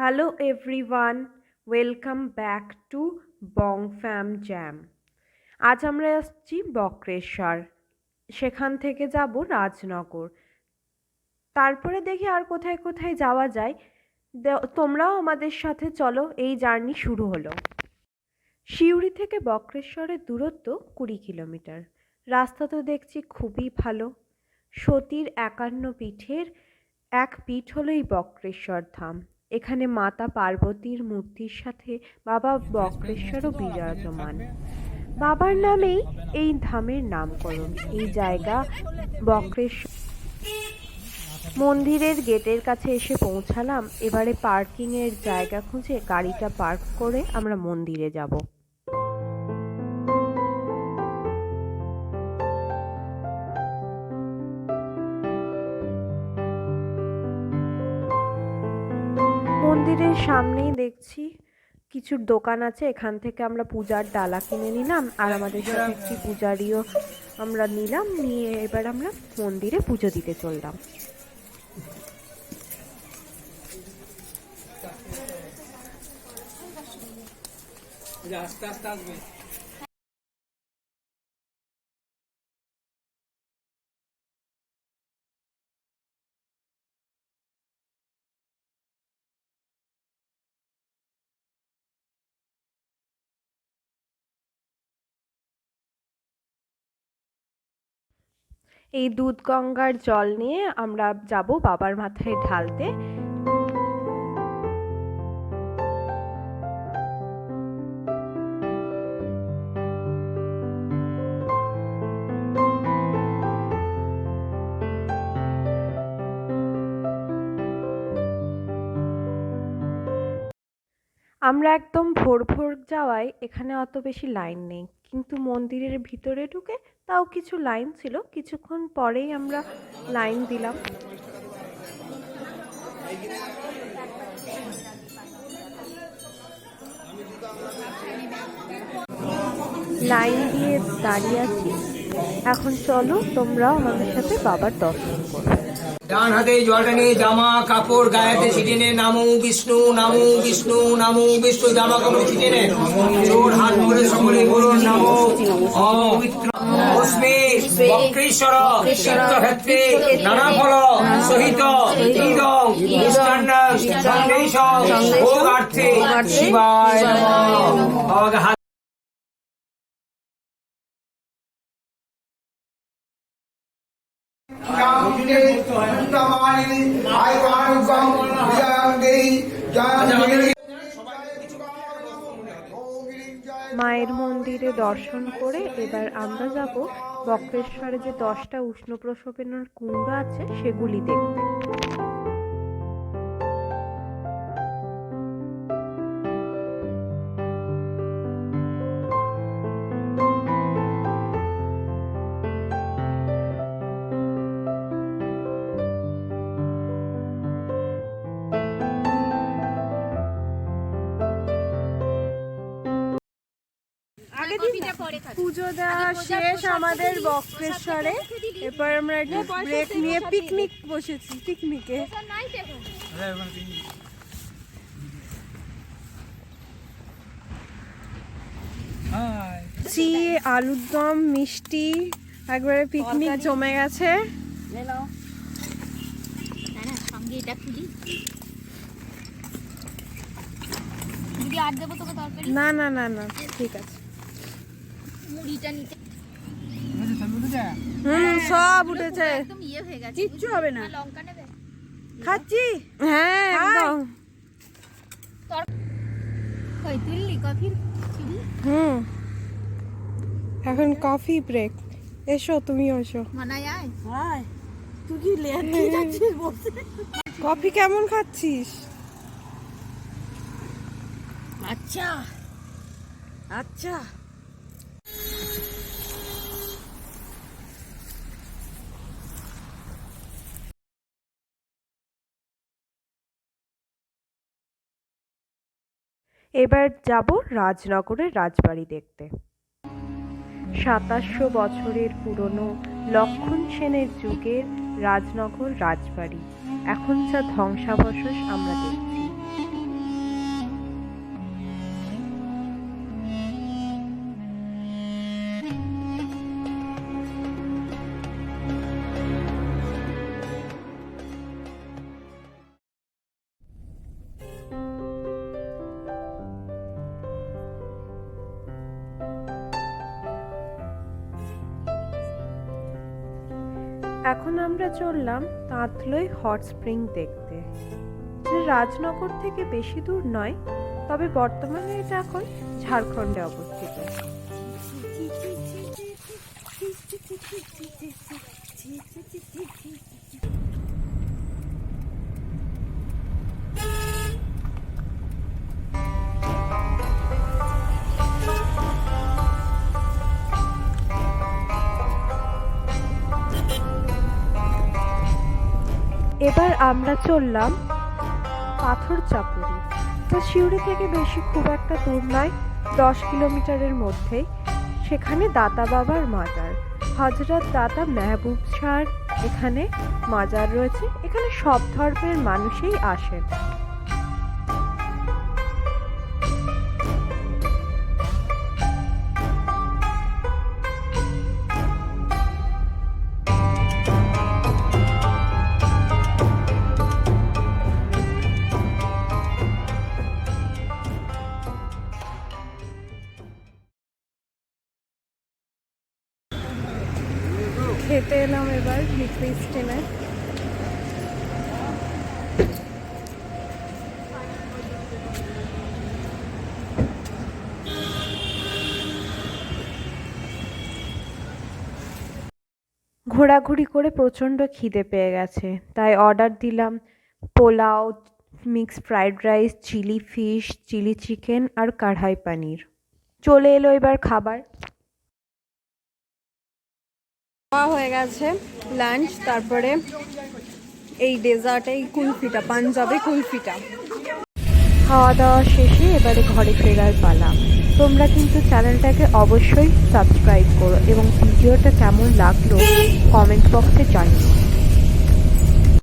Hello everyone, welcome back to Bong Fam Jam. আজ আমরা আসছি বক্রেশ্বর, সেখান থেকে যাব রাজনগর, তারপরে দেখি আর কোথায় কোথায় যাওয়া যায়। তোমরাও আমাদের সাথে চলো, এই জার্নি শুরু হলো। সিউড়ি থেকে বক্রেশ্বরের দূরত্ব 20 কিলোমিটার। রাস্তা তো দেখছি খুবই ভালো। সতীর 51 পীঠের এক পীঠ হলো এই বক্রেশ্বর ধাম। এখানে মাতা পার্বতীর মূর্তির সাথে বাবা বক্রেশ্বরও বিরাজমান। বাবার নামেই এই ধামের নামকরণ। এই জায়গা বক্রেশ্বর মন্দিরের গেটের কাছে এসে পৌঁছালাম। এবারে পার্কিংয়ের জায়গা খুঁজে গাড়িটা পার্ক করে আমরা মন্দিরে যাব। মন্দিরের সামনেই দেখছি কিছু দোকান আছে, এখান থেকে আমরা পূজার ডালা কিনে নিলাম, আর আমাদের সাথে একটি পূজারিও আমরা নিলাম। নিয়ে এবার আমরা মন্দিরে পুজো দিতে চললাম। আস্তে আস্তে আসবে। এই দুধ গঙ্গার জল নিয়ে আমরা যাব বাবার মাথায় ঢালতে। আমরা একদম ভোর ভোর যাওয়ায় এখানে অত বেশি লাইন নেই, কিন্তু মন্দিরের ভিতরে ঢুকে তাও কিছু লাইন ছিল। কিছুক্ষণ পরেই আমরা লাইন দিলাম। লাইন দিয়ে দাঁড়িয়ে আছি। এখন চলো তোমরাও আমাদের সাথে বাবার দর্শন করো। ডান হাতে জলটা নিয়ে জামা কাপড় গায়েতে ছিটিয়ে নে। নামো বিষ্ণু, নামো বিষ্ণু, নামো বিষ্ণু। জামা কাপড় ছিটিয়ে নে। জোর হাত ধরে সকলে বলুন নামো অপবিত্র পুষ্পে বক্রেশ্বর তীর্থক্ষেত্রে নানা ফল সহিত ইদং মিষ্টান্নং সন্দেশং ভোগার্থে শিবায় নমঃ। মায়ের মন্দিরে দর্শন করে এবার আমরা যাব বক্রেশ্বরে যে 10টা উষ্ণ প্রসবের কুণ্ড আছে সেগুলি দেখতে। পুজো দেওয়া শেষ আমাদের বক্রেশ্বরে। এবার আমরা একটা ব্রেক নিয়ে পিকনিক বসেছি। পিকনিকে আলুর দম, মিষ্টি, একবারে পিকনিক জমে গেছে। না না না না, ঠিক আছে। সব উঠেছে, কিচ্ছু হবে না। খাচ্ছি, হ্যাঁ একদম। এখন কফি ব্রেক। এসো তুমিও এসো। তুই কি যাচ্ছিস বলতে? কফি কেমন খাচ্ছিস? আচ্ছা আচ্ছা। এবার যাব রাজনগরের রাজবাড়ি দেখতে। 2700 বছরের পুরনো লক্ষণ সেনের যুগের রাজনগর রাজবাড়ি এখন যা ধ্বংসাবশেষ আমরা দেখছি। এখন আমরা চললাম তাঁতলই হট স্প্রিং দেখতে। এটা রাজনগর থেকে বেশি দূর নয়, তবে বর্তমানে এটা এখন ঝাড়খণ্ডে অবস্থিত। এবার আমরা চললাম পাথর চাপুরি। তো সিউড়ি থেকে বেশি খুব একটা দূর নয়, 10 কিলোমিটারের মধ্যেই। সেখানে দাতা বাবার মাজার, হযরত দাতা মেহবুব শাহর এখানে মাজার রয়েছে। এখানে সব ধর্মের মানুষই আসেন। খেতে এলাম এবার লিকুইড স্টিমে। ঘোরাঘুরি করে প্রচণ্ড খিদে পেয়ে গেছে, তাই অর্ডার দিলাম pulao, mixed fried rice, chilli fish, chilli chicken আর কড়াই পনির। চলে এলো এবার খাবার। খাওয়া হয়ে গেছে লাঞ্চ, তারপরে এই ডেজার্ট, এই কুলফিটা, পাঞ্জাবি কুলফিটা। খাওয়া দাওয়া শেষে এবারে ঘরে ফেরার পালা। তোমরা কিন্তু চ্যানেলটাকে অবশ্যই সাবস্ক্রাইব করো এবং ভিডিওটা কেমন লাগলো কমেন্ট বক্সে জানিও।